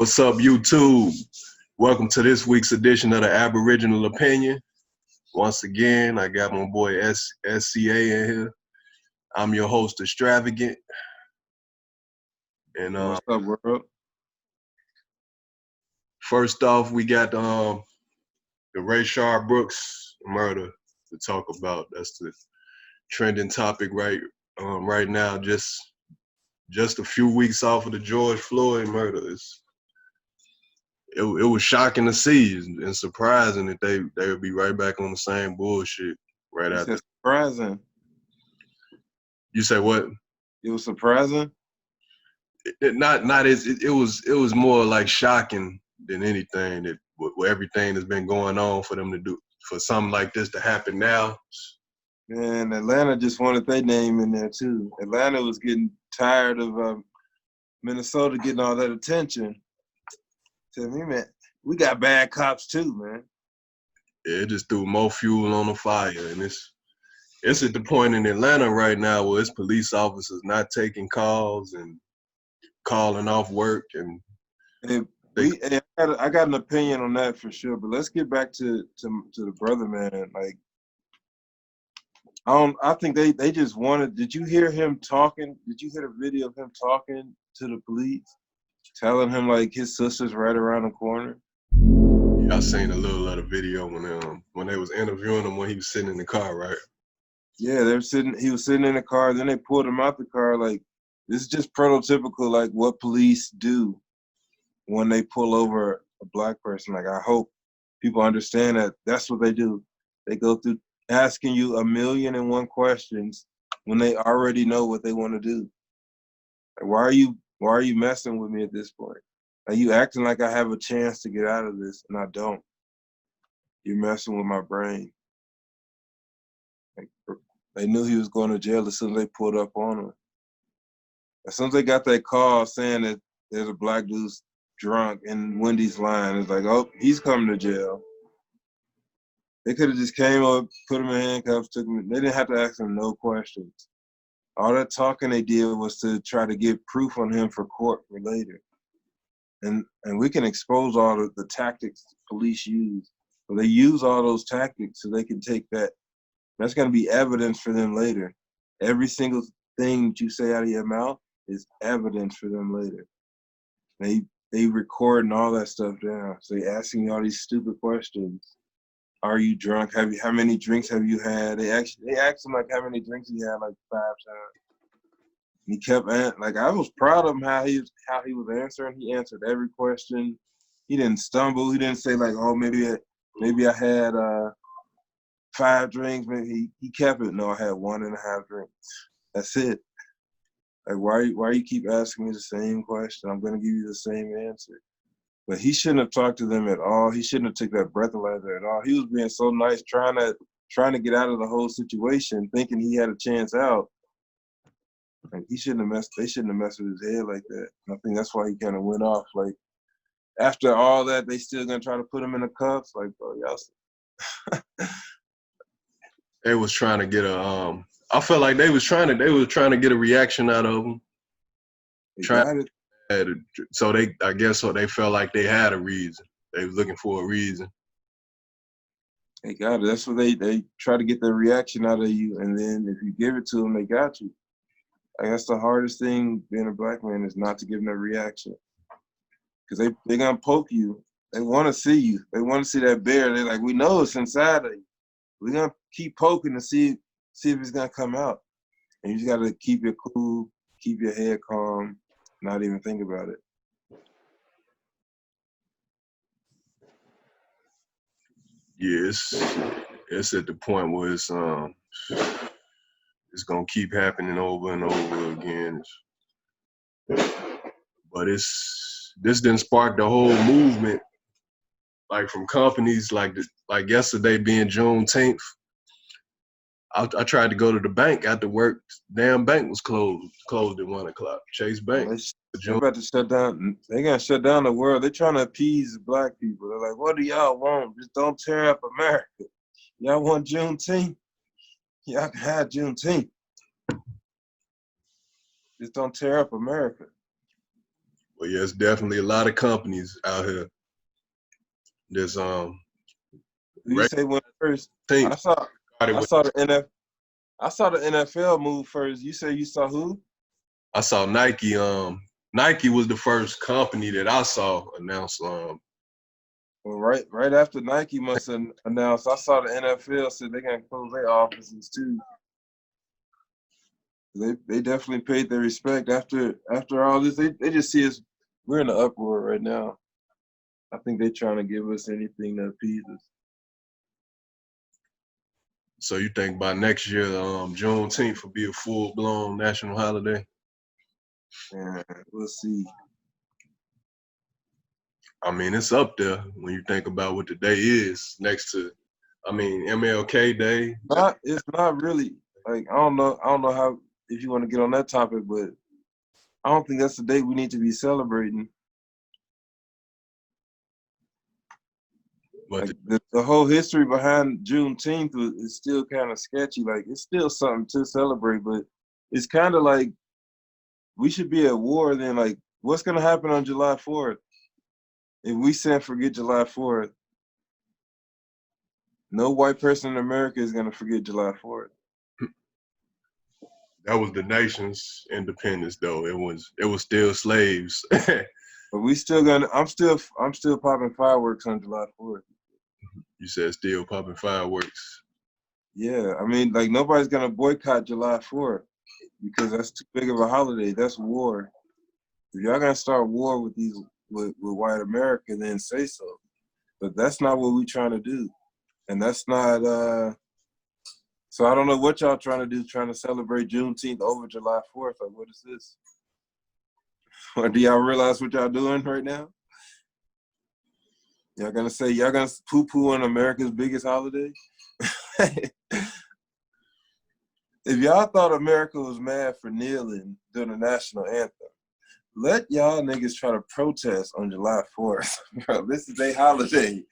What's up, YouTube? Welcome to this week's edition of the Aboriginal Opinion. Once again, I got my boy SCA in here. I'm your host, Extravagant. And What's up, world? First off, we got the Rayshard Brooks murder to talk about. That's the trending topic right now. Just a few weeks off of the George Floyd murder. It was shocking to see and surprising that they would be right back on the same bullshit right after. It's surprising. You say what? It was surprising. It was more like shocking than anything that with everything that's been going on for them to do for something like this to happen now. Man, Atlanta just wanted their name in there too. Atlanta was getting tired of Minnesota getting all that attention. Tell me, man, we got bad cops too, man. Yeah, it just threw more fuel on the fire, and it's at the point in Atlanta right now where it's police officers not taking calls and calling off work, and I got an opinion on that for sure. But let's get back to the brother, man. Like, I think they just wanted. Did you hear him talking? Did you hear the video of him talking to the police, telling him like his sister's right around the corner? Yeah, I seen a little of the video when they was interviewing him when he was sitting in the car, right? Yeah, he was sitting in the car, then they pulled him out the car. Like, this is just prototypical, like what police do when they pull over a black person. Like, I hope people understand that that's what they do. They go through asking you 1,000,001 questions when they already know what they want to do. Like, why are you messing with me at this point? Are you acting like I have a chance to get out of this and I don't? You're messing with my brain. Like, they knew he was going to jail as soon as they pulled up on him. As soon as they got that call saying that there's a black dude drunk in Wendy's line, it's like, oh, he's coming to jail. They could have just came up, put him in handcuffs, took him. They didn't have to ask him no questions. All that talking they did was to try to get proof on him for court for later. And we can expose all the tactics police use. But they use all those tactics so they can take that. That's going to be evidence for them later. Every single thing that you say out of your mouth is evidence for them later. They recording all that stuff down. So they asking you all these stupid questions. Are you drunk? How many drinks have you had? They asked him like how many drinks he had, like 5 times. He kept like, I was proud of him how he was answering. He answered every question. He didn't stumble. He didn't say like, oh, maybe I had 5 drinks. Maybe he kept it. No, I had 1.5 drinks. That's it. Like, why you keep asking me the same question? I'm gonna give you the same answer. But he shouldn't have talked to them at all. He shouldn't have took that breathalyzer at all. He was being so nice, trying to get out of the whole situation, thinking he had a chance out. Like, they shouldn't have messed with his head like that. And I think that's why he kind of went off. Like, after all that, they still gonna try to put him in the cuffs. Like, bro, y'all. They was trying to get I felt like they was trying to get a reaction out of him. So they felt like they had a reason. They was looking for a reason. They got it. That's what they try to get their reaction out of you, and then if you give it to them, they got you. Like, that's the hardest thing being a black man, is not to give them a reaction, because they gonna poke you. They want to see you. They want to see that bear. They're like, we know it's inside of you. We're gonna keep poking to see if it's gonna come out, and you just gotta keep it cool, keep your head calm, not even think about it. Yes, it's at the point where it's gonna keep happening over and over again. But this didn't spark the whole movement, like from companies like yesterday being Juneteenth. I tried to go to the bank after work. Damn bank was closed at 1 o'clock. Chase Bank. They're about to shut down. They're gonna shut down the world. They're trying to appease black people. They're like, what do y'all want? Just don't tear up America. Y'all want Juneteenth? Y'all can have Juneteenth. Just don't tear up America. But yeah, it's definitely a lot of companies out here. There's You say when first? team I saw started I with. saw the NF I saw the NFL move first. You say you saw who? I saw Nike. Nike was the first company that I saw announce. Well, right after Nike must have announced, I saw the NFL said they're gonna close their offices too. They definitely paid their respect after all this. They just see us. We're in an uproar right now. I think they're trying to give us anything to appease us. So you think by next year, Juneteenth will be a full-blown national holiday? And we'll see. I mean, it's up there when you think about what the day is next to, I mean, MLK Day. It's not really like I don't know how if you want to get on that topic, but I don't think that's the day we need to be celebrating. But Like the whole history behind Juneteenth is still kind of sketchy. Like it's still something to celebrate, but it's kind of like we should be at war. Then, like, what's gonna happen on July 4th if we say forget July 4th? No white person in America is gonna forget July 4th. that was the nation's independence, though. It was still slaves. But we still gonna. I'm still popping fireworks on July 4th. You said still popping fireworks. Yeah, I mean, like nobody's gonna boycott July 4th because that's too big of a holiday. That's war. If y'all gonna start war with with white America, then say so. But that's not what we're trying to do, and that's not. So I don't know what y'all trying to do, trying to celebrate Juneteenth over July 4th. Like, what is this? Or do y'all realize what y'all doing right now? Y'all gonna poo-poo on America's biggest holiday? If y'all thought America was mad for kneeling during the national anthem, let y'all niggas try to protest on July 4th. Bro, this is their holiday.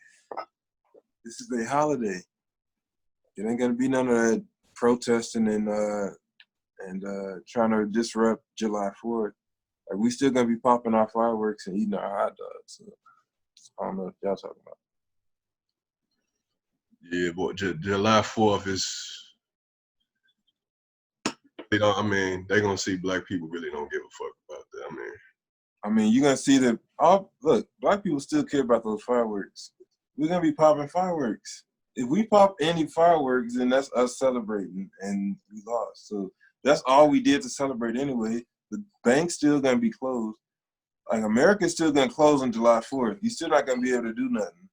This is their holiday. It ain't gonna be none of that protesting and trying to disrupt July 4th. Like we still gonna be popping our fireworks and eating our hot dogs. So I don't know what y'all talking about. Yeah, but July 4th is. I mean, they're gonna see black people really don't give a fuck about that. I mean, you're gonna see that. Look, black people still care about those fireworks. We're gonna be popping fireworks. If we pop any fireworks, then that's us celebrating, and we lost. So that's all we did to celebrate anyway. The bank's still gonna be closed. Like America's still gonna close on July 4th. You're still not gonna be able to do nothing.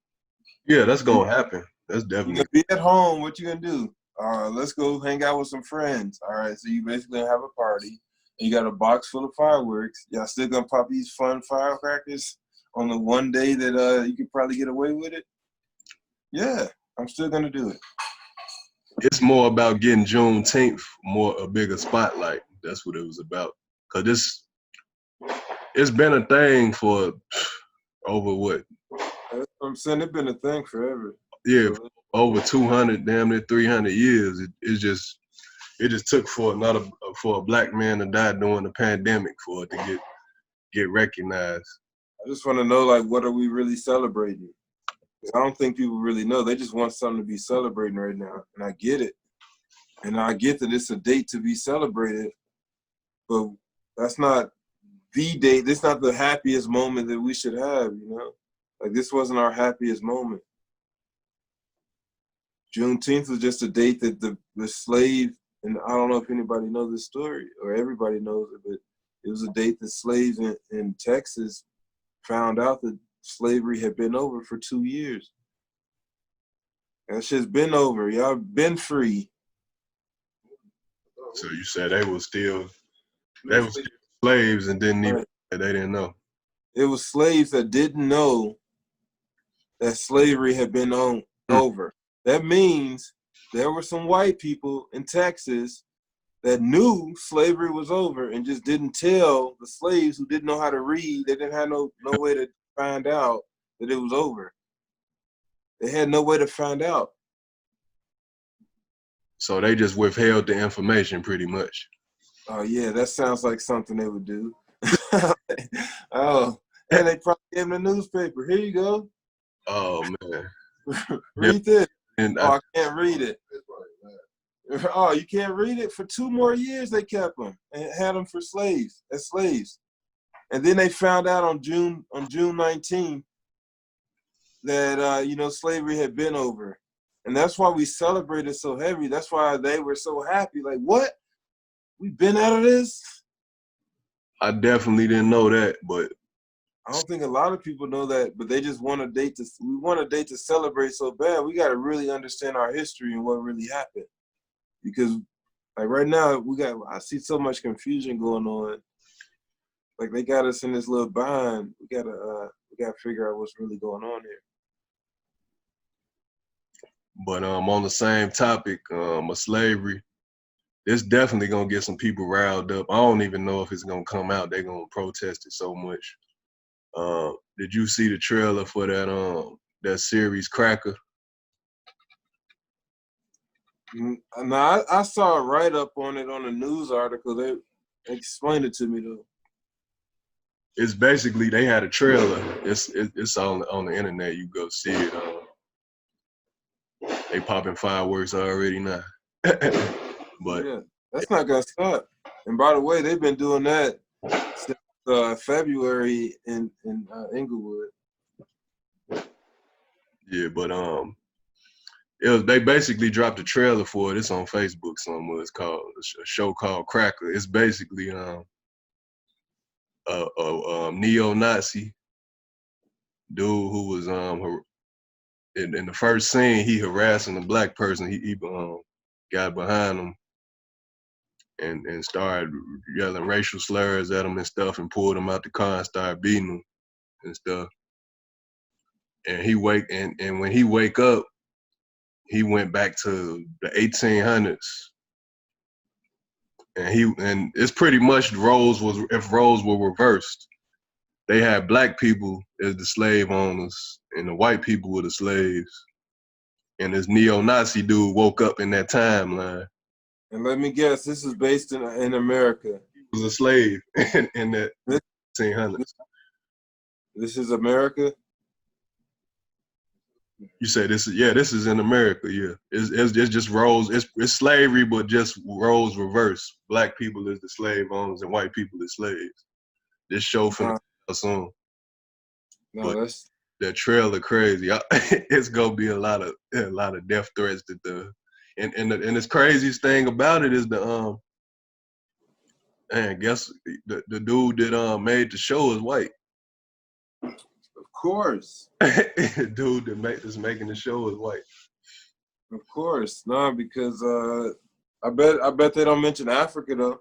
Yeah, that's gonna happen. That's You're definitely. gonna be at home. What you gonna do? Let's go hang out with some friends. All right, so you basically have a party. And you got a box full of fireworks. Y'all still gonna pop these fun firecrackers on the one day that you could probably get away with it? Yeah, I'm still gonna do it. It's more about getting Juneteenth a bigger spotlight. That's what it was about. Cause it's been a thing for over what? That's what I'm saying. It's been a thing forever. Yeah, So, over 200, damn near 300 years. It just took for a black man to die during the pandemic for it to get recognized. I just want to know, like, what are we really celebrating? I don't think people really know. They just want something to be celebrating right now, and I get it. And I get that it's a date to be celebrated, but that's not the date. This is not the happiest moment that we should have, you know? Like, this wasn't our happiest moment. Juneteenth was just a date that the slave, and I don't know if anybody knows this story or everybody knows it, but it was a date that slaves in Texas found out that slavery had been over for 2 years. That shit's been over. Y'all been free. So you said they were still slaves and they didn't know. It was slaves that didn't know that slavery had been over. That means there were some white people in Texas that knew slavery was over and just didn't tell the slaves who didn't know how to read. They didn't have no way to find out that it was over. They had no way to find out. So they just withheld the information pretty much. Oh yeah, that sounds like something they would do. Oh, and they probably gave him a newspaper. Here you go. Oh man. Read this. And Oh, I can't read it. Oh, you can't read it? For 2 more years they kept them and had them for slaves, as slaves. And then they found out on June 19th that slavery had been over. And that's why we celebrated so heavy. That's why they were so happy. Like, what? We've been out of this? I definitely didn't know that, but I don't think a lot of people know that, but they just want a date we want a date to celebrate so bad. We got to really understand our history and what really happened. Because like right now, I see so much confusion going on. Like they got us in this little bind. We gotta figure out what's really going on here. But on the same topic of slavery, it's definitely gonna get some people riled up. I don't even know if it's gonna come out. They're gonna protest it so much. Did you see the trailer for that series Cracker? No, I saw a write up on it on a news article. They explained it to me though. It's basically they had a trailer. It's on the internet. You go see it. They popping fireworks already now. But yeah, that's not gonna stop. And by the way, they've been doing that since February in Inglewood. yeah, but they basically dropped a trailer for it. It's on Facebook somewhere. It's called a show called Cracker. It's basically a neo-Nazi dude who was in the first scene he harassing a black person. He got behind him and started yelling racial slurs at him and stuff and pulled him out the car and started beating him and stuff. And and when he wake up, he went back to the 1800s. And it's pretty much if roles were reversed. They had black people as the slave owners and the white people were the slaves. And this neo-Nazi dude woke up in that timeline. And let me guess, this is based in America. He was a slave in the 1800s. This is America? You say this is in America, yeah. It's just roles, it's slavery, but just roles reversed. Black people is the slave owners and white people is slaves. This show finna soon. No, but that trailer crazy. It's gonna be a lot of death threats and the craziest thing about it is guess the dude that made the show is white. Of course. Dude that's making the show is white. Of course. No, because I bet they don't mention Africa though.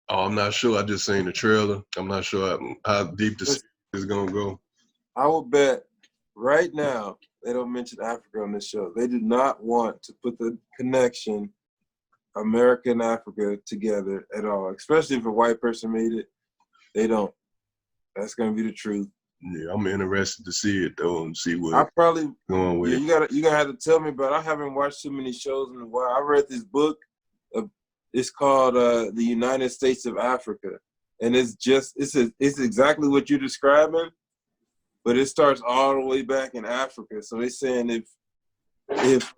Oh, I'm not sure. I just seen the trailer. I'm not sure how deep this is gonna go. I will bet right now they don't mention Africa on this show. They do not want to put the connection America and Africa together at all, especially if a white person made it. They don't. That's gonna be the truth. Yeah, I'm interested to see it though and see what I probably going with. Yeah, you gotta have to tell me, but I haven't watched too many shows in a while. I read this book. It's called The United States of Africa, and it's exactly what you're describing, but it starts all the way back in Africa. So they're saying if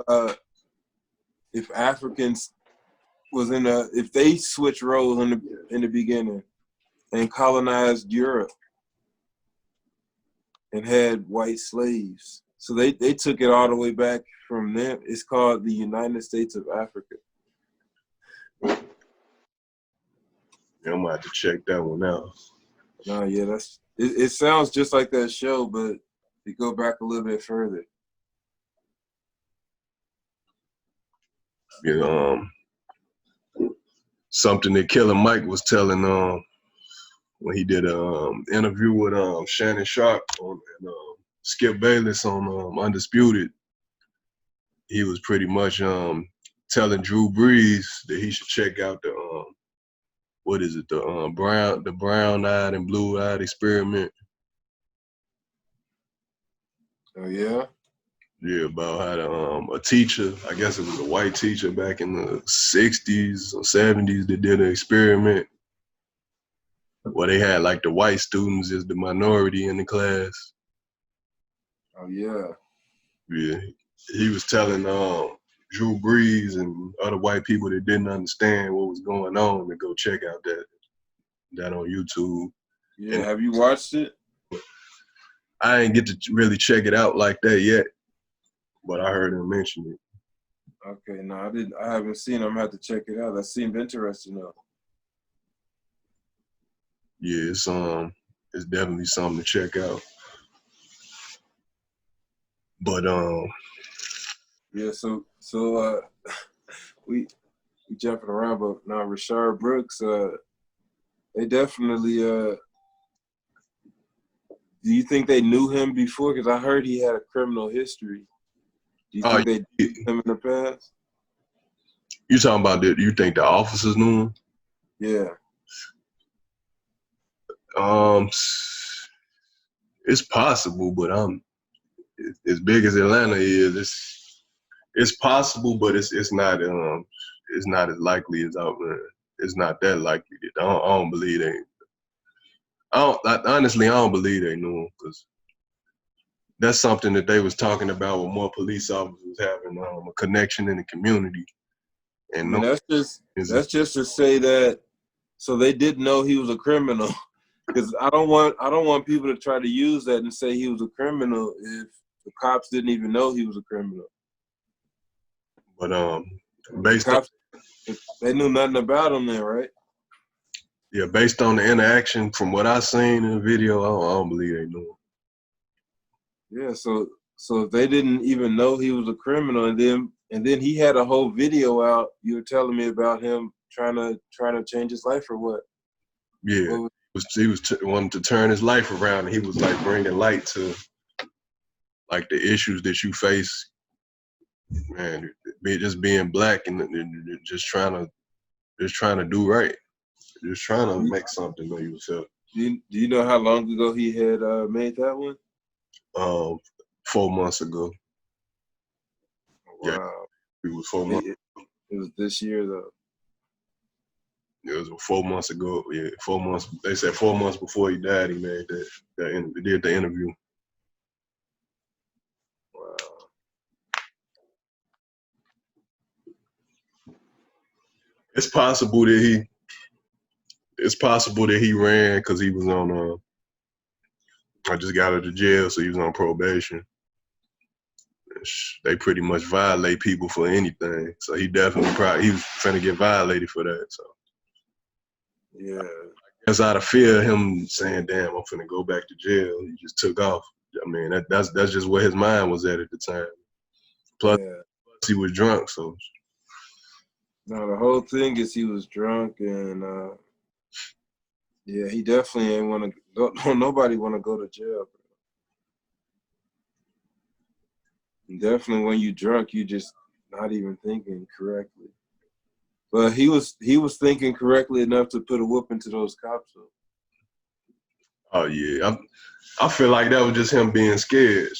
Africans was if they switched roles in the beginning and colonized Europe and had white slaves, so they took it all the way back from them. It's called The United States of Africa. Yeah, I'm gonna have to check that one out. No, yeah, it sounds just like that show, but you go back a little bit further. Yeah, something that Killer Mike was telling when he did an interview with Shannon Sharp and Skip Bayless on Undisputed. He was pretty much telling Drew Brees that he should check out the what is it, the brown-eyed and blue-eyed experiment. Oh yeah. Yeah, about how a teacher, I guess it was a white teacher back in the 60s or 70s that did an experiment where they had like the white students as the minority in the class. Oh yeah. Yeah, he was telling Drew Brees and other white people that didn't understand what was going on to go check out that on YouTube. Yeah. And Have you watched it? I didn't get to really check it out like that yet, but I heard him mention it. Okay, no, I didn't. I haven't seen it. I'm gonna have to check it out. That seemed interesting though. Yeah, it's definitely something to check out. But Yeah. So we jumping around, but now Rayshard Brooks, they definitely. Do you think they knew him before? Because I heard he had a criminal history. Do you think they knew him in the past? You talking about that? You think the officers knew him? Yeah. It's possible, but as big as Atlanta is, it's possible, but it's not as likely as it's not that likely. I don't believe they. Honestly, I don't believe they knew him because that's something that they was talking about with more police officers having a connection in the community. I And mean, that's just to say that. So they didn't know he was a criminal. Because I don't want people to try to use that and say he was a criminal if the cops didn't even know he was a criminal. But The cops, they knew nothing about him then, right? Yeah, based on the interaction from what I seen in the video, I don't believe they knew him. Yeah, so if they didn't even know he was a criminal, and then he had a whole video out. You were telling me about him trying to change his life or what? Yeah, he was wanting to turn his life around, and he was like bringing light to like the issues that you face, man. Just being black and just trying to do right, just trying to make something of yourself. Do you know how long ago he had made that one? 4 months ago. Wow. Yeah, it was 4 months. It was this year though. It was 4 months ago. Yeah, 4 months. They said 4 months before he died, he made he did the interview. Wow. It's possible that he ran because he was on. I just got out of jail, so he was on probation. They pretty much violate people for anything, so he was finna get violated for that. So Yeah. I guess out of fear of him saying, "Damn, I'm finna go back to jail," he just took off. I mean, that's just where his mind was at the time. Plus, he was drunk, so. No, the whole thing is he was drunk, and yeah, he definitely ain't want to. Don't nobody want to go to jail, bro. And definitely, when you drunk, you just not even thinking correctly. But he was thinking correctly enough to put a whooping to those cops, though. Oh yeah, I feel like that was just him being scared.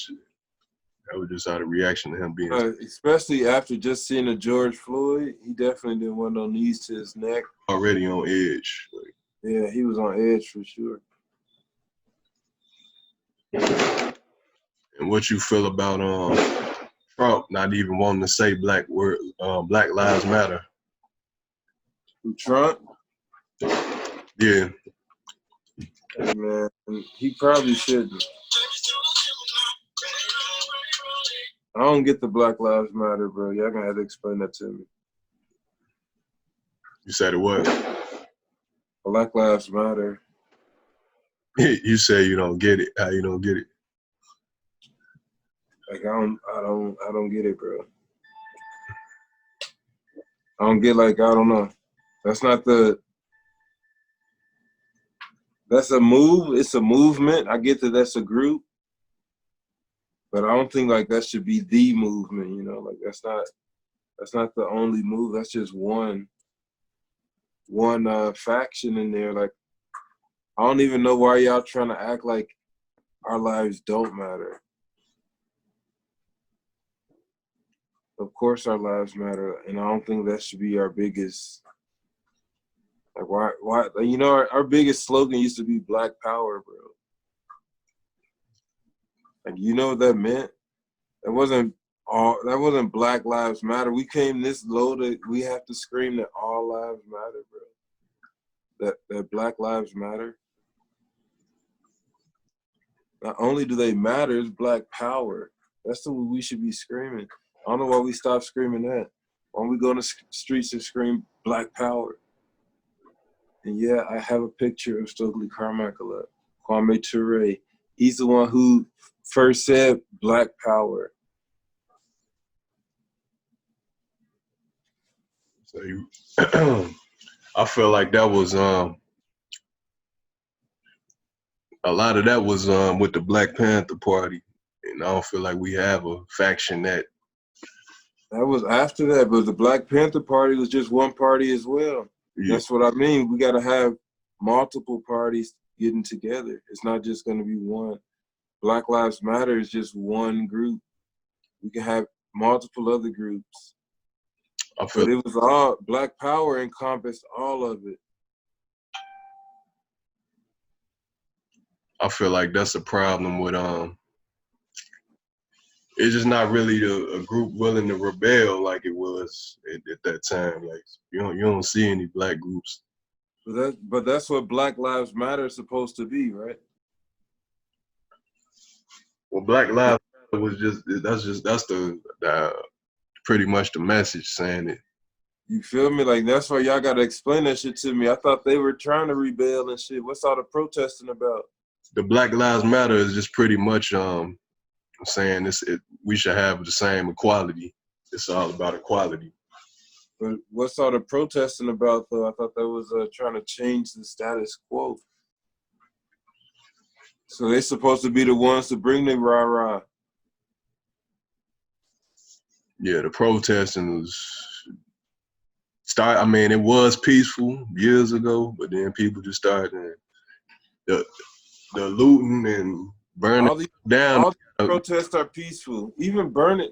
That was just out of reaction to him being scared. Especially after just seeing a George Floyd, he definitely didn't want no knees to his neck. Already on edge. Yeah, he was on edge for sure. And what you feel about Trump not even wanting to say Black Lives Matter? Who, Trump? Yeah. Hey, man, he probably shouldn't. I don't get the Black Lives Matter, bro. Y'all gonna have to explain that to me. You said it what? Black Lives Matter. You say you don't get it. How you don't get it? Like I don't get it, bro. I don't get, like, I don't know. That's a move. It's a movement. I get that that's a group. But I don't think like that should be the movement, you know, like that's not the only move. That's just one faction in there. Like, I don't even know why y'all trying to act like our lives don't matter. Of course, our lives matter, and I don't think that should be our biggest. Like, why? You know, our biggest slogan used to be Black Power, bro. Like, you know what that meant? That wasn't all. That wasn't Black Lives Matter. We came this low that we have to scream that all lives matter, bro. That Black Lives Matter. Not only do they matter, it's Black Power. That's the what we should be screaming. I don't know why we stopped screaming that. Why don't we go on the streets and scream Black Power? And yeah, I have a picture of Stokely Carmichael up. Kwame Ture. He's the one who first said Black Power. So I feel like that was a lot of that was with the Black Panther Party, and I don't feel like we have a faction that. That was after that, but the Black Panther Party was just one party as well. Yeah. That's what I mean. We got to have multiple parties getting together. It's not just going to be one. Black Lives Matter is just one group. We can have multiple other groups. But it was all Black Power encompassed all of it. I feel like that's a problem with it's just not really a group willing to rebel like it was at that time. Like you don't see any black groups. But that's what Black Lives Matter is supposed to be, right? Well, Black Lives Matter was that's the pretty much the message saying it. You feel me? Like that's why y'all gotta explain that shit to me. I thought they were trying to rebel and shit. What's all the protesting about? The Black Lives Matter is just pretty much saying we should have the same equality. It's all about equality. But what's all the protesting about, though? I thought that was trying to change the status quo. So they're supposed to be the ones to bring the rah-rah. Yeah, the protesting I mean, it was peaceful years ago, but then people just started the looting and burning down. All the protests are peaceful. Even burning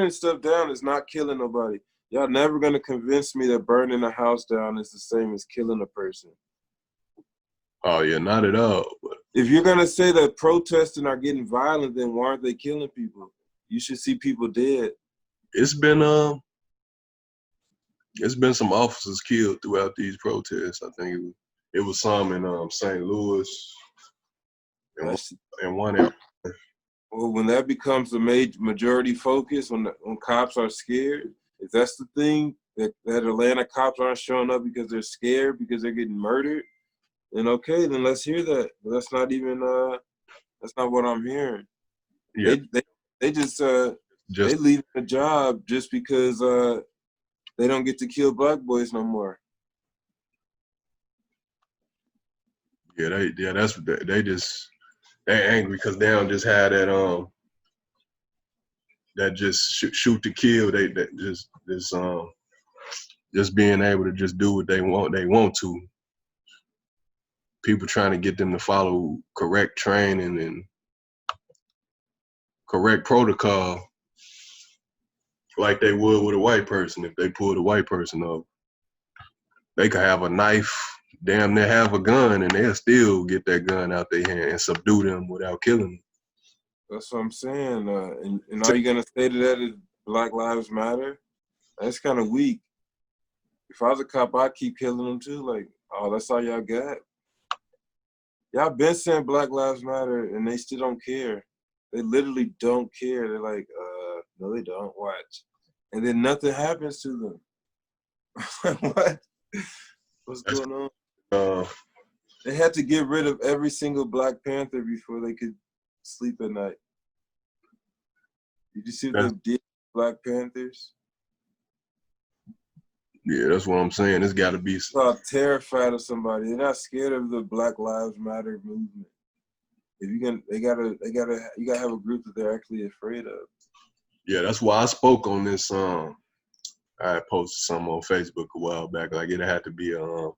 stuff down is not killing nobody. Y'all never gonna convince me that burning a house down is the same as killing a person. Oh yeah, not at all. But if you're gonna say that protesting are getting violent, then why aren't they killing people? You should see people dead. It's been some officers killed throughout these protests. I think it was some in St. Louis and one else. Well, when that becomes the majority focus, when cops are scared, if that's the thing that Atlanta cops aren't showing up because they're scared because they're getting murdered, then okay, then let's hear that. But that's not even that's not what I'm hearing. Yeah. They just they leave the job just because they don't get to kill black boys no more. Yeah, that's what they angry because they don't just have that just shoot to kill. They just being able to just do what they want to. People trying to get them to follow correct training and correct protocol like they would with a white person. If they pulled a white person up, they could have a knife, damn near have a gun, and they'll still get that gun out their hand and subdue them without killing them. That's what I'm saying. And are you going to say to that is Black Lives Matter? That's kind of weak. If I was a cop, I'd keep killing them too. Like, oh, that's all y'all got? Y'all been saying Black Lives Matter, and they still don't care. They literally don't care. They're like, no, they don't. Watch. And then nothing happens to them. What? What's going on? They had to get rid of every single Black Panther before they could sleep at night. Did you see what they did to Black Panthers? Yeah, that's what I'm saying. It's got to be. They're terrified of somebody. They're not scared of the Black Lives Matter movement. If you gotta have a group that they're actually afraid of. Yeah, that's why I spoke on this. I had posted something on Facebook a while back. Like it had to be a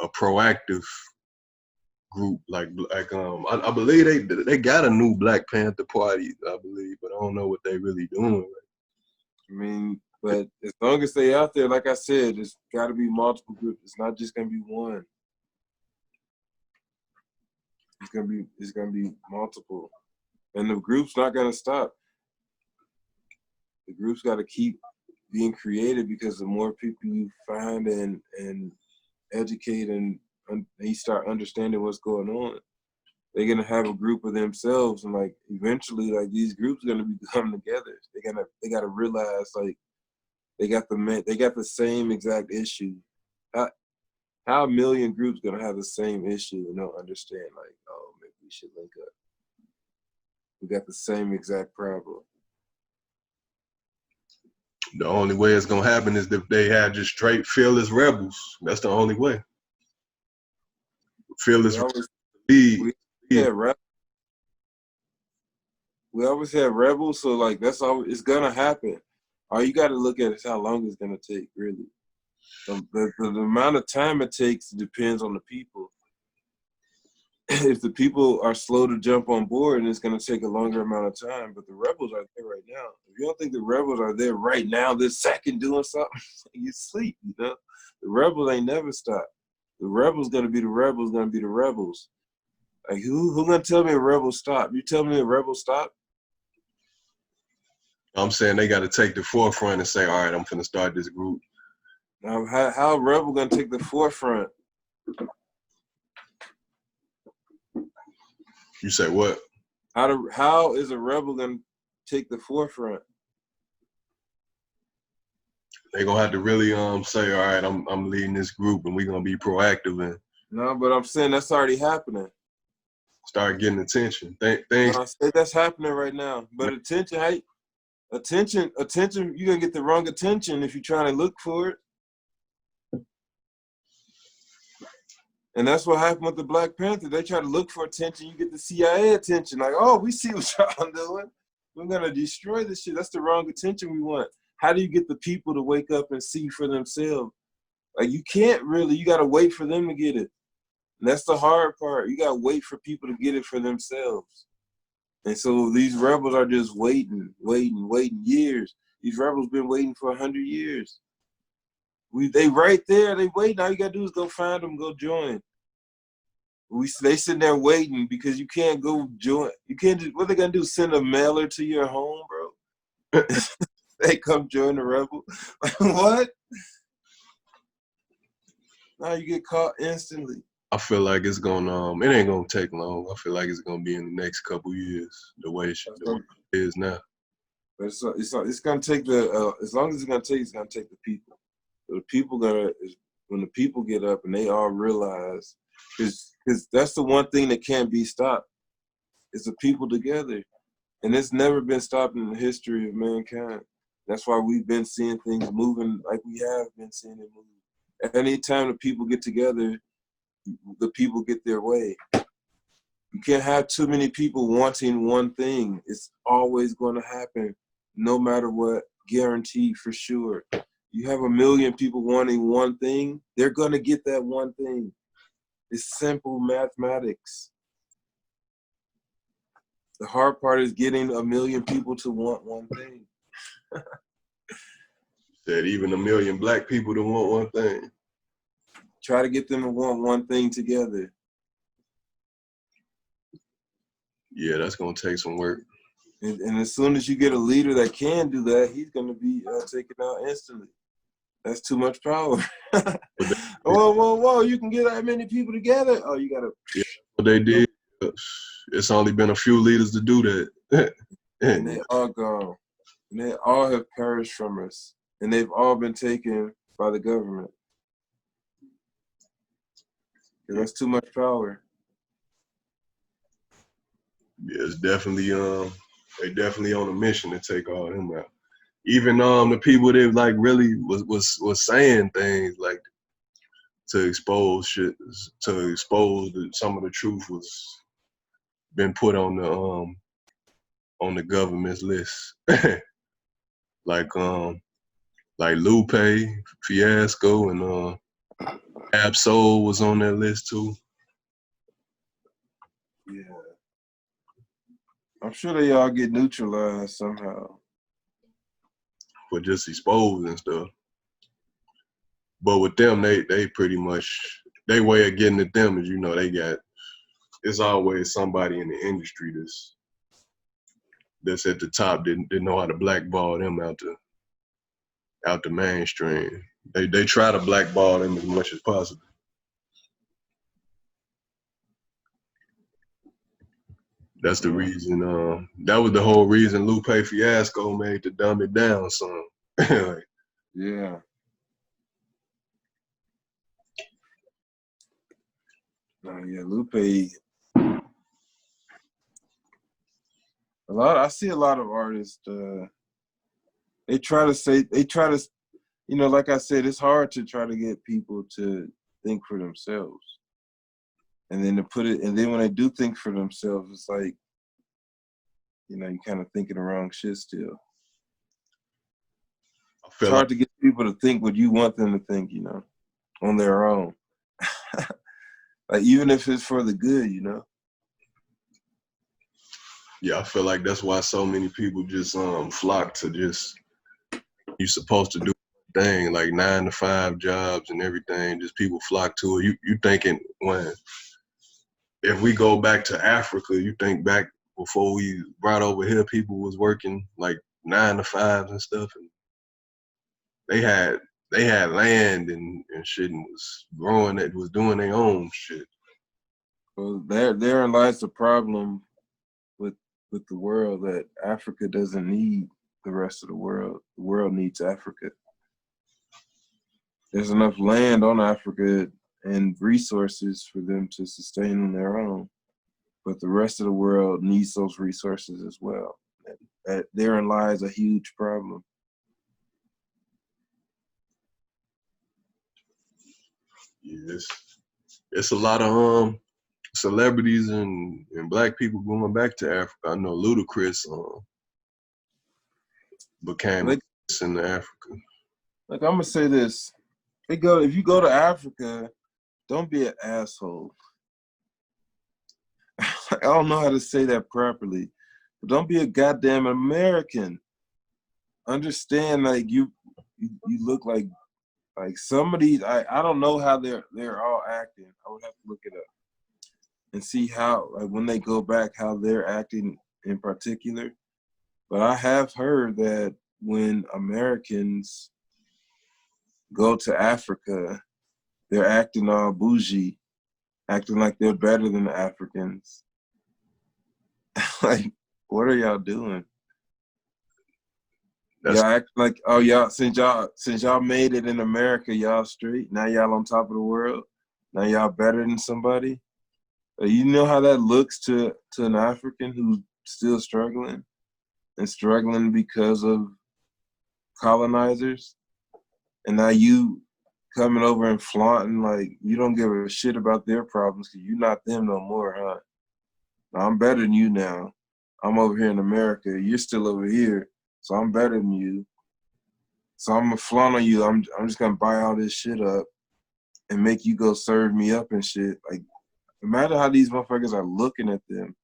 proactive group. Like I believe they got a new Black Panther Party. I believe, but I don't know what they really doing. mean, but as long as they out there, like I said, it's got to be multiple groups. It's not just gonna be one. It's gonna be multiple, and the group's not gonna stop. The group's got to keep being created because the more people you find and educate and you start understanding what's going on, they're gonna have a group of themselves, and like eventually, like these groups are gonna be coming together. They gotta realize like they got the same exact issue. How a million groups gonna have the same issue and don't understand like, oh, maybe we should link up. We got the same exact problem. The only way it's gonna happen is if they had just straight fearless rebels. That's the only way. Fearless We always had rebels, so like that's all. It's gonna happen. All you got to look at is how long it's gonna take. Really, the amount of time it takes depends on the people. If the people are slow to jump on board, and it's gonna take a longer amount of time. But the rebels are there right now. If you don't think the rebels are there right now, this second doing something, you sleep. You know, the rebels ain't never stop. The rebels gonna be the rebels. Gonna be the rebels. Like who gonna tell me a rebel stop? You tell me a rebel stop? I'm saying they got to take the forefront and say, all right, I'm finna start this group. Now, how a rebel gonna take the forefront? You say what? How is a rebel gonna take the forefront? They gonna have to really say, all right, I'm leading this group, and we're gonna be proactive and No, but I'm saying that's already happening. start getting attention. Things. No, I say that's happening right now. But attention, you're gonna get the wrong attention if you're trying to look for it. And that's what happened with the Black Panther. They try to look for attention. You get the CIA attention. Like, oh, we see what y'all doing. We're going to destroy this shit. That's the wrong attention we want. How do you get the people to wake up and see for themselves? Like, you can't really. You got to wait for them to get it. And that's the hard part. You got to wait for people to get it for themselves. And so these rebels are just waiting years. These rebels been waiting for 100 years. They right there. They waiting. All you got to do is go find them, go join. They sitting there waiting because you can't go join. You can't just, what they gonna do? Send a mailer to your home, bro? They come join the rebel. Like, what? Now you get caught instantly. I feel like it's gonna it ain't gonna take long. I feel like it's gonna be in the next couple years, the way it is now. But it's gonna take as long as it's gonna take the people. So the people when the people get up and they all realize, because that's the one thing that can't be stopped, is the people together. And it's never been stopped in the history of mankind. That's why we've been seeing things moving like we have been seeing it move. Anytime the people get together, the people get their way. You can't have too many people wanting one thing. It's always going to happen, no matter what, guaranteed for sure. You have 1 million people wanting one thing, they're going to get that one thing. It's simple mathematics. The hard part is getting 1 million people to want one thing. That even 1 million black people to want one thing. Try to get them to want one thing together. Yeah, that's going to take some work. And as soon as you get a leader that can do that, he's going to be taken out instantly. That's too much power. Whoa, you can get that many people together? Oh, you got to. Yeah, what they did, it's only been a few leaders to do that. And they all gone. And they all have perished from us. And they've all been taken by the government. Yeah, that's too much power. Yeah, it's definitely they definitely on a mission to take all them out. Even the people that like really was saying things like to expose shit, to expose that some of the truth was been put on the government's list. like Lupe, Fiasco, and Absol was on that list too. Yeah. I'm sure they all get neutralized somehow. for just exposed and stuff. But with them, they pretty much, they way of getting at them is, you know, it's always somebody in the industry that's at the top didn't know how to blackball them out the mainstream. They try to blackball them as much as possible. That's the reason. That was the whole reason Lupe Fiasco made the Dumb It Down song. Like, yeah. Yeah, Lupe. I see a lot of artists. They try to, you know, like I said, it's hard to try to get people to think for themselves, and then when they do think for themselves, it's like, you know, you kind of thinking the wrong shit still. It's hard to get people to think what you want them to think, you know, on their own. Like, even if it's for the good, you know. Yeah, I feel like that's why so many people just flock to just, you're supposed to do a thing, like 9 to 5 jobs and everything. Just people flock to it. You thinking, if we go back to Africa, you think back before we brought over here, people was working like 9 to 5s and stuff, and they had land and shit, and was growing, it was doing their own shit. Well, therein lies the problem with the world, that Africa doesn't need the rest of the world. The world needs Africa. There's enough land on Africa and resources for them to sustain on their own, but the rest of the world needs those resources as well. Therein lies a huge problem. Yeah, it's a lot of celebrities and black people going back to Africa. I know Ludacris became in Africa. Like, I'm gonna say this: if you go to Africa, don't be an asshole. I don't know how to say that properly, but don't be a goddamn American. Understand, like, you look like some of these. I don't know how they're all acting. I would have to look it up and see how, like, when they go back, how they're acting in particular. But I have heard that when Americans go to Africa, they're acting all bougie, acting like they're better than the Africans. Like, what are y'all doing? Y'all act like, oh, y'all, since y'all made it in America, y'all straight. Now y'all on top of the world. Now y'all better than somebody. You know how that looks to an African who's still struggling because of colonizers, and now you coming over and flaunting like you don't give a shit about their problems because you're not them no more, huh? Now, I'm better than you now. I'm over here in America. You're still over here, so I'm better than you. So I'm gonna flaunt on you. I'm just gonna buy all this shit up and make you go serve me up and shit. Like, imagine how these motherfuckers are looking at them.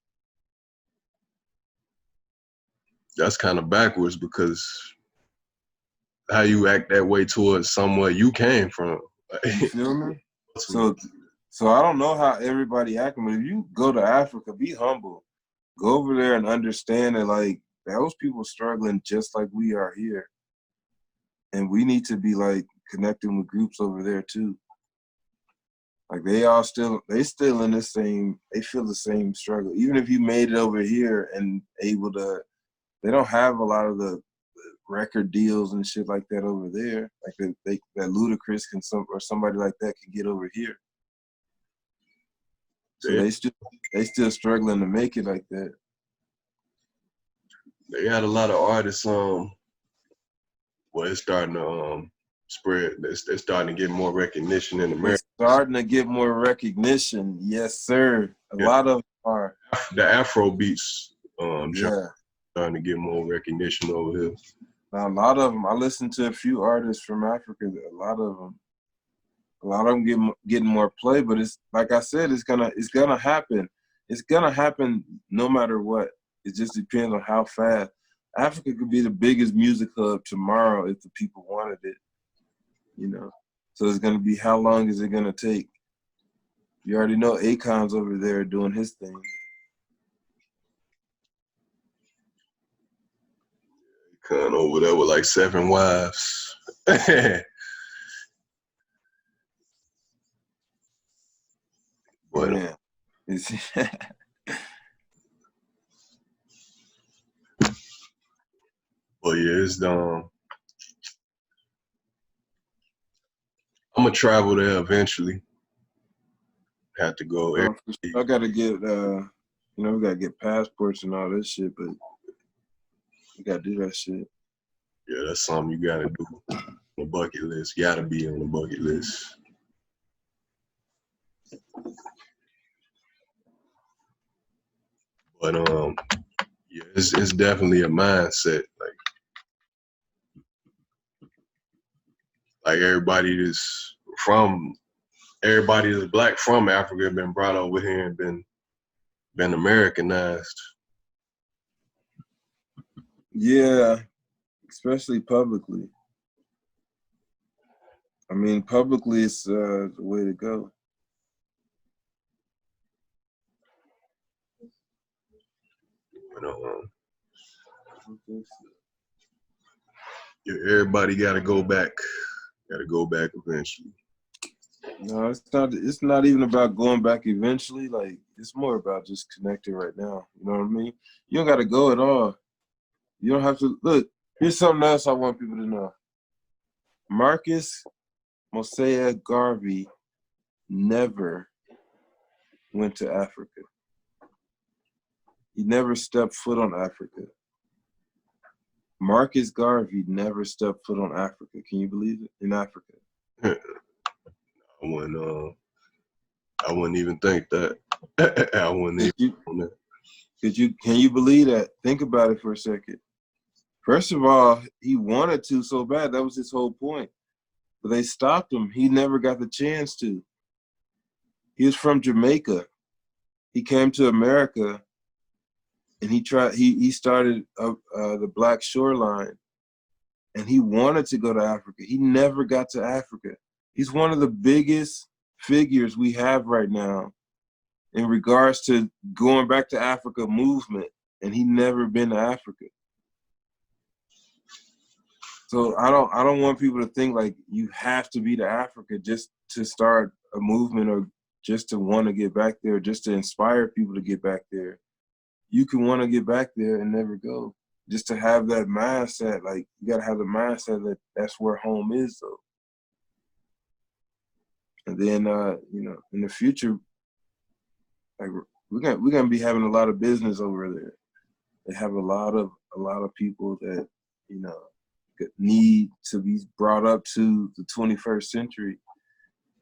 That's kind of backwards, because how you act that way towards somewhere you came from. You feel me? So I don't know how everybody acting, but if you go to Africa, be humble. Go over there and understand that, like, those people struggling just like we are here. And we need to be, like, connecting with groups over there too. Like, they still in the same, they feel the same struggle. Even if you made it over here and able to, they don't have a lot of the record deals and shit like that over there. Like, that Ludacris or somebody like that can get over here. So they still struggling to make it like that. They had a lot of artists. It's starting to spread. They're starting to get more recognition in America. They're starting to get more recognition, yes, sir. A lot of them are. The Afro beats, starting to get more recognition over here. Now, a lot of them. I listened to a few artists from Africa. A lot of them getting more play. But it's like I said, it's gonna happen. It's gonna happen no matter what. It just depends on how fast. Africa could be the biggest music hub tomorrow if the people wanted it, you know. So it's going to be, how long is it going to take? You already know Akon's over there doing his thing. Akon over there with like 7 wives. But, Yeah. but yeah, it's I'm gonna travel there eventually. Have to go. I gotta get we gotta get passports and all this shit, but we gotta do that shit. Yeah, that's something you gotta do on the bucket list. Gotta be on the bucket list. But yeah, it's definitely a mindset. Like everybody that's black from Africa have been brought over here and been Americanized. Yeah, especially publicly. I mean, publicly it's the way to go. Yeah, everybody gotta go back. Gotta go back eventually. No, it's not even about going back eventually. Like, it's more about just connecting right now. You know what I mean? You don't gotta go at all. You don't have to look. Here's something else I want people to know. Marcus Mosiah Garvey never went to Africa. He never stepped foot on Africa. Marcus Garvey never stepped foot on Africa. Can you believe it? In Africa. I wouldn't even think that. I wouldn't even. Can you believe that? Think about it for a second. First of all, he wanted to so bad. That was his whole point. But they stopped him. He never got the chance to. He was from Jamaica. He came to America, and he started the Black Shoreline, and he wanted to go to Africa. He never got to Africa. He's one of the biggest figures we have right now in regards to going back to Africa movement, and he never been to Africa. So I don't want people to think like you have to be to Africa just to start a movement or just to want to get back there, just to inspire people to get back there. You can want to get back there and never go. Just to have that mindset, like you gotta have the mindset that that's where home is, though. And then in the future, like we're gonna be having a lot of business over there. They have a lot of people that need to be brought up to the 21st century.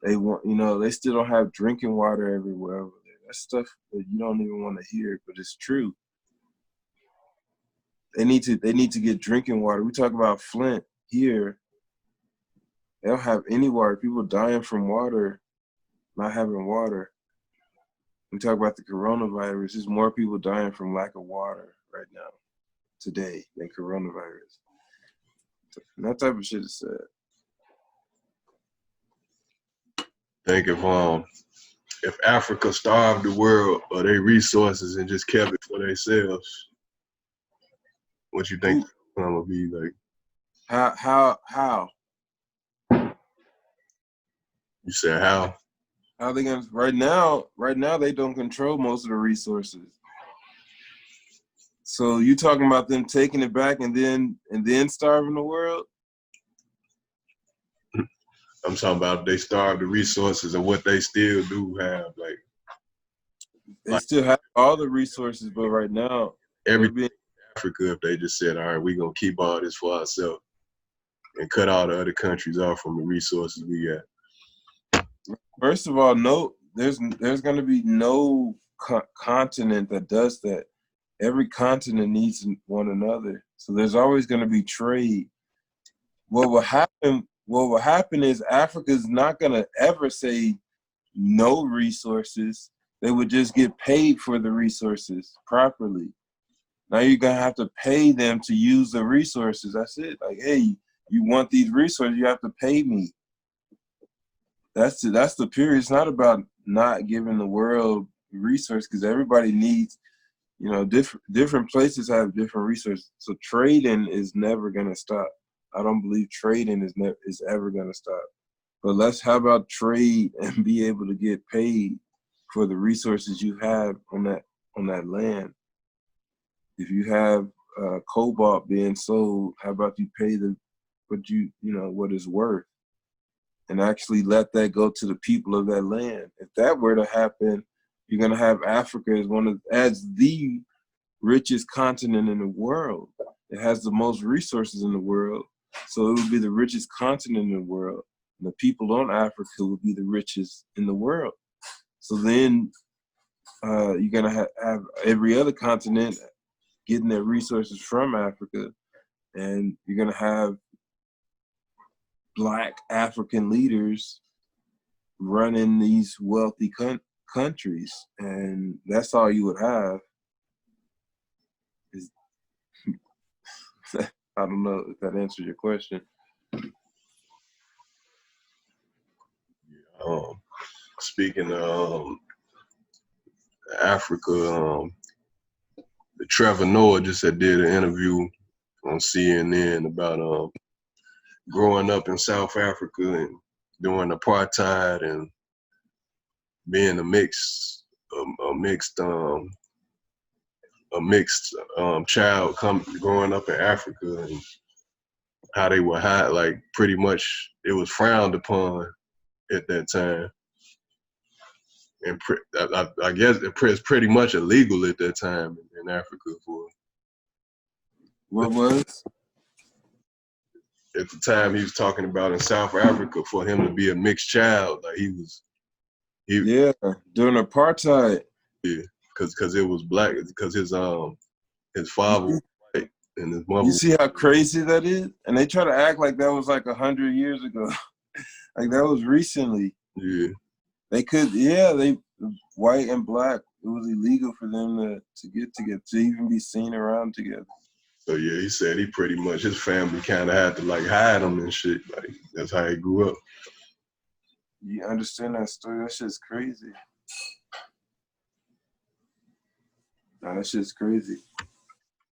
They want, they still don't have drinking water everywhere over there. That's stuff that you don't even want to hear, but it's true. They need to get drinking water. We talk about Flint here. They don't have any water. People dying from water, not having water. We talk about the coronavirus. There's more people dying from lack of water right now, today, than coronavirus. And that type of shit is sad. Think if Africa starved the world of their resources and just kept it for themselves, what you think it's gonna be like? How? You said how? How they gonna right now they don't control most of the resources. So you talking about them taking it back and then starving the world? I'm talking about they starve the resources of what they still do have. They still have all the resources, but right now everything in Africa, if they just said, all right, we're gonna keep all this for ourselves and cut all the other countries off from the resources we got. First of all, no, there's gonna be no continent that does that. Every continent needs one another. So there's always gonna be trade. What will happen is Africa's not gonna ever say no resources. They would just get paid for the resources properly. Now you're gonna have to pay them to use the resources. That's it. Like, hey, you want these resources, you have to pay me. That's the period. It's not about not giving the world resources, because everybody needs, different places have different resources. So trading is never gonna stop. I don't believe trading is ever gonna stop. But how about trade and be able to get paid for the resources you have on that land? If you have cobalt being sold, how about you pay what it's worth, and actually let that go to the people of that land? If that were to happen, you're gonna have Africa as the richest continent in the world. It has the most resources in the world, so it would be the richest continent in the world. And the people on Africa would be the richest in the world. So then you're gonna have every other continent getting their resources from Africa, and you're gonna have Black African leaders running these wealthy countries, and that's all you would have. I don't know if that answers your question. Speaking of Africa, Trevor Noah just did an interview on CNN about growing up in South Africa and doing apartheid and being a mixed child growing up in Africa, and how they were like pretty much it was frowned upon at that time. And I guess it's pretty much illegal at that time in Africa for. What was? At the time he was talking about in South Africa, for him to be a mixed child, like Yeah, during apartheid. Yeah, because it was black, because his father was white and his mother. You see how crazy that is? And they try to act like that was like 100 years ago. Like that was recently. Yeah. They white and black, it was illegal for them to get together, to even be seen around together. So yeah, he said he pretty much, his family kind of had to like hide him and shit. Like that's how he grew up. You understand that story? That shit's crazy. Nah, that shit's crazy.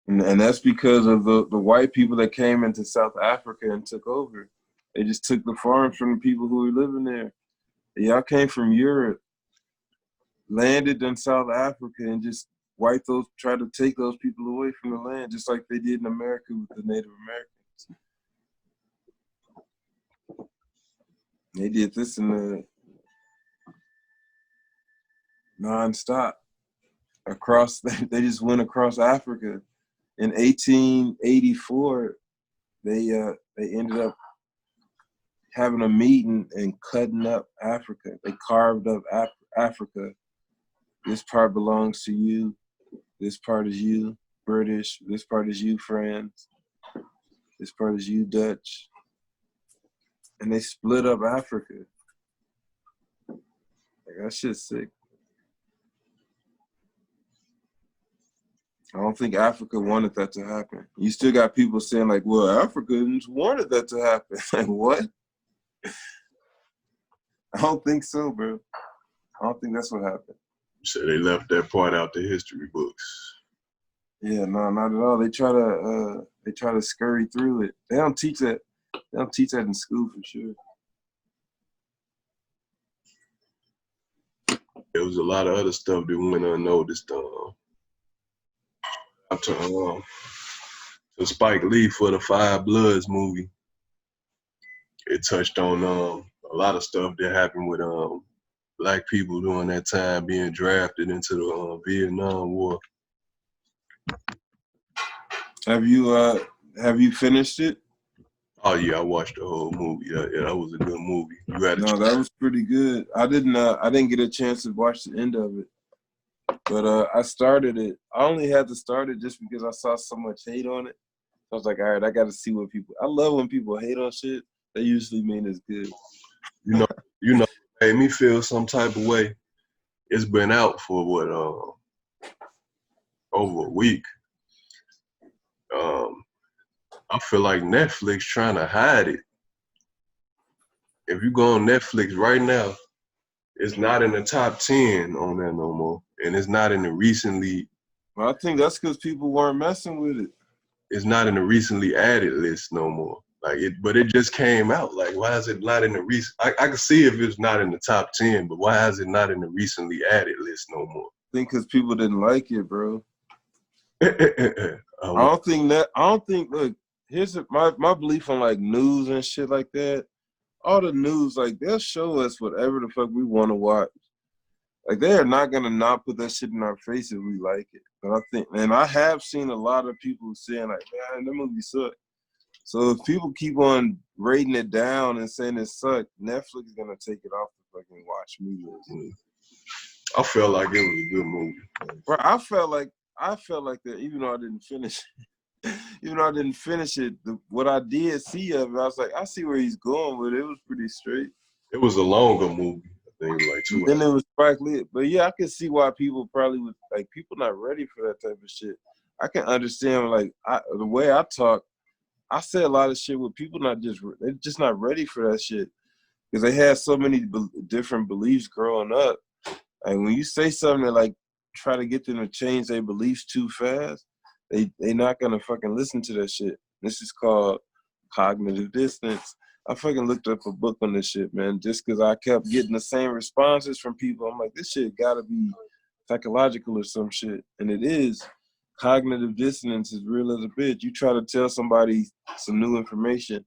And that's because of the white people that came into South Africa and took over. They just took the farms from the people who were living there. Y'all came from Europe, landed in South Africa, and just tried to take those people away from the land, just like they did in America with the Native Americans. They did this in the nonstop across. They just went across Africa. In 1884, they ended up having a meeting and cutting up Africa. They carved up Africa. This part belongs to you. This part is you, British. This part is you, France. This part is you, Dutch. And they split up Africa. Like, that shit's sick. I don't think Africa wanted that to happen. You still got people saying like, well, Africans wanted that to happen. Like, what? I don't think so, bro. I don't think that's what happened. So they left that part out the history books. Yeah, no, not at all. They try to scurry through it. They don't teach that. They don't teach that in school for sure. There was a lot of other stuff that went unnoticed. To Spike Lee for the Five Bloods movie. It touched on a lot of stuff that happened with Black people during that time being drafted into the Vietnam War. Have you finished it? Oh yeah, I watched the whole movie. Yeah, that was a good movie. That was pretty good. I didn't get a chance to watch the end of it, but I started it. I only had to start it just because I saw so much hate on it. I was like, all right, I got to see what people. I love when people hate on shit. They usually mean it's good. You know, made me feel some type of way. It's been out for what over a week. I feel like Netflix trying to hide it. If you go on Netflix right now, it's not in the top 10 on there no more, and it's not in the recently. Well, I think that's because people weren't messing with it. It's not in the recently added list no more. Like it, but it just came out. Like, why is it not in the recent? I can see if it's not in the top 10, but why is it not in the recently added list no more? I think because people didn't like it, bro. I I don't think. Look, here's my belief on like news and shit like that. All the news, like they'll show us whatever the fuck we want to watch. Like they are not gonna not put that shit in our face if we like it. But I think, and I have seen a lot of people saying like, man, that movie sucked. So if people keep on rating it down and saying it sucked, Netflix is gonna take it off the fucking watch me list. I felt like it was a good movie. Bro, I felt like that even though I didn't finish it. Even though I didn't finish it, what I did see of it, I was like, I see where he's going with it. It was pretty straight. It was a longer movie. I think like 2 hours. Then it was Spike Lee. But yeah, I could see why people probably would, like, people not ready for that type of shit. I can understand, like, the way I talk, I say a lot of shit with people they're just not ready for that shit. Because they had so many different beliefs growing up. And when you say something that, like, try to get them to change their beliefs too fast, they not gonna fucking listen to that shit. This is called cognitive dissonance. I fucking looked up a book on this shit, man, just because I kept getting the same responses from people. I'm like, this shit gotta be psychological or some shit. And it is. Cognitive dissonance is real as a bitch. You try to tell somebody some new information,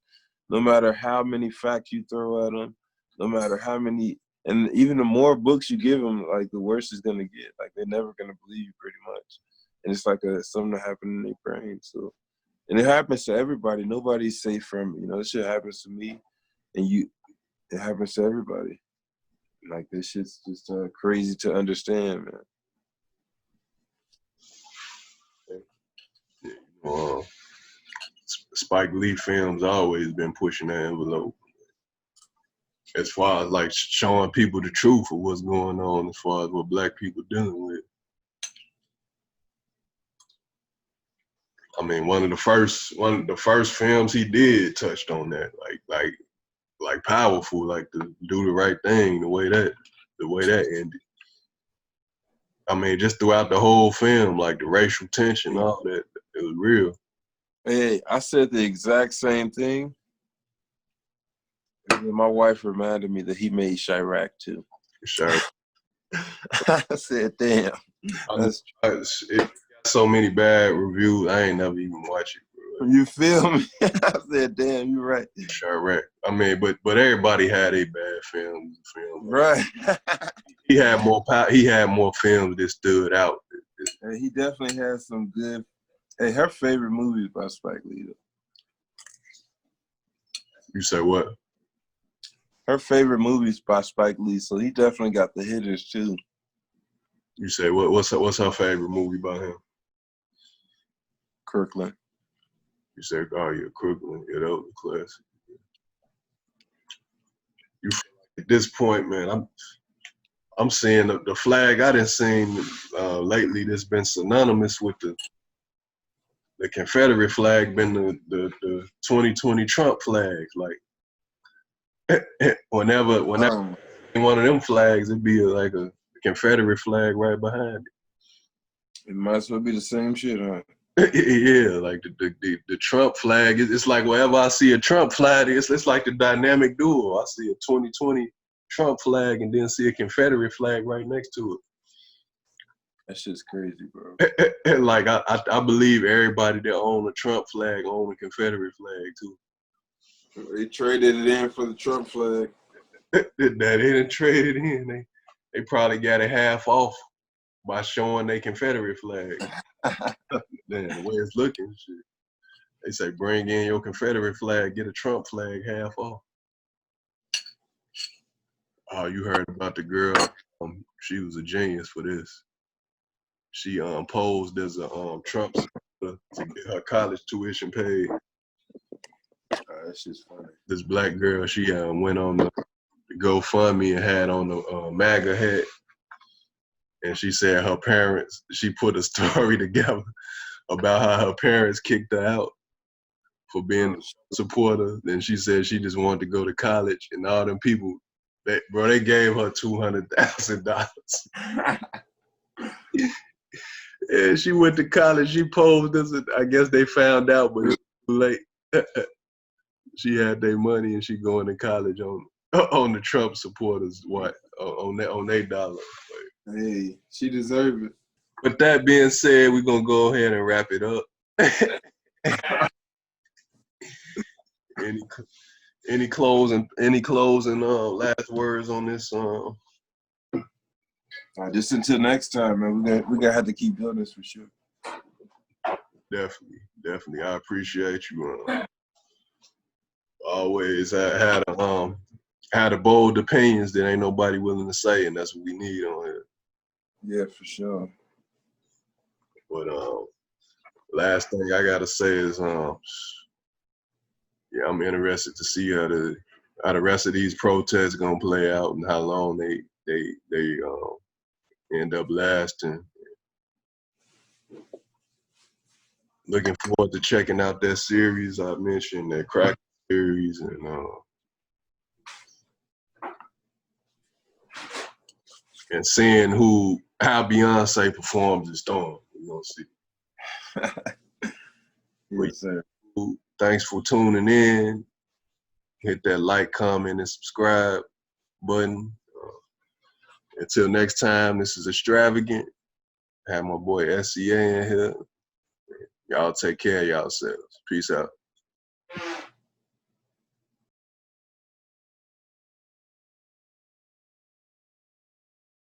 no matter how many facts you throw at them, no matter how many, and even the more books you give them, like the worse it's gonna get. Like they're never gonna believe you pretty much. And it's like something that happened in their brain. So, and it happens to everybody. Nobody's safe from it. You know, this shit happens to me, and it happens to everybody. Like this shit's just crazy to understand, man. Spike Lee films always been pushing that envelope as far as like showing people the truth of what's going on as far as what black people dealing with. I mean, one of the first films he did touched on that, like powerful, like to do the right thing, the way that ended. I mean, just throughout the whole film, like the racial tension, all that, it was real. Hey, I said the exact same thing. And my wife reminded me that he made Chirac too. Sure. I said, damn. It got so many bad reviews, I ain't never even watch it. Bro. You feel me? I said, damn, you're right. Chirac. I mean, but everybody had a bad film. Right. He had more films that stood out. Hey, he definitely has some good. Hey, her favorite movie is by Spike Lee. You say what? Her favorite movie is by Spike Lee, so he definitely got the hitters too. You say what's her favorite movie by him? Kirkland. You say, oh yeah, Kirkland. Yeah, that was a classic. You feel like at this point, man, I'm seeing the flag I done seen lately that's been synonymous with the Confederate flag, been the 2020 Trump flags. Like whenever one of them flags, it'd be like a Confederate flag right behind it. It might as well be the same shit, huh? Yeah, like the Trump flag. It's like wherever I see a Trump flag, it's like the dynamic duo. I see a 2020 Trump flag and then see a Confederate flag right next to it. That shit's crazy, bro. Like I believe everybody that own a Trump flag own a Confederate flag too. They traded it in for the Trump flag. That they didn't trade it in. They probably got it half off by showing their Confederate flag. Man, the way it's looking, shit. They say bring in your Confederate flag, get a Trump flag half off. Oh, you heard about the girl? She was a genius for this. She posed as a Trump supporter to get her college tuition paid. That's just funny. This black girl, she went on the GoFundMe and had on the MAGA hat. And she said her parents, she put a story together about how her parents kicked her out for being a supporter. Then she said she just wanted to go to college, and all them people, they gave her $200,000. And she went to college. She posed as I guess they found out, but it was too late. She had their money, and she going to college on the Trump supporters. On their dollar. Hey, she deserved it. With that being said, we're gonna go ahead and wrap it up. Any closing last words on this? Just until next time, man. We gotta have to keep doing this for sure. Definitely. I appreciate you. Always had a bold opinions that ain't nobody willing to say, and that's what we need on here. Yeah, for sure. But last thing I gotta say is yeah, I'm interested to see how the rest of these protests gonna play out and how long they end up lasting. Looking forward to checking out that series I mentioned, that crack series, and seeing how Beyonce performs in Storm. We're gonna see. Yes, sir. Thanks for tuning in. Hit that like, comment, and subscribe button. Until next time, this is Extravagant. I have my boy SCA in here. Y'all take care of yourselves. Peace out.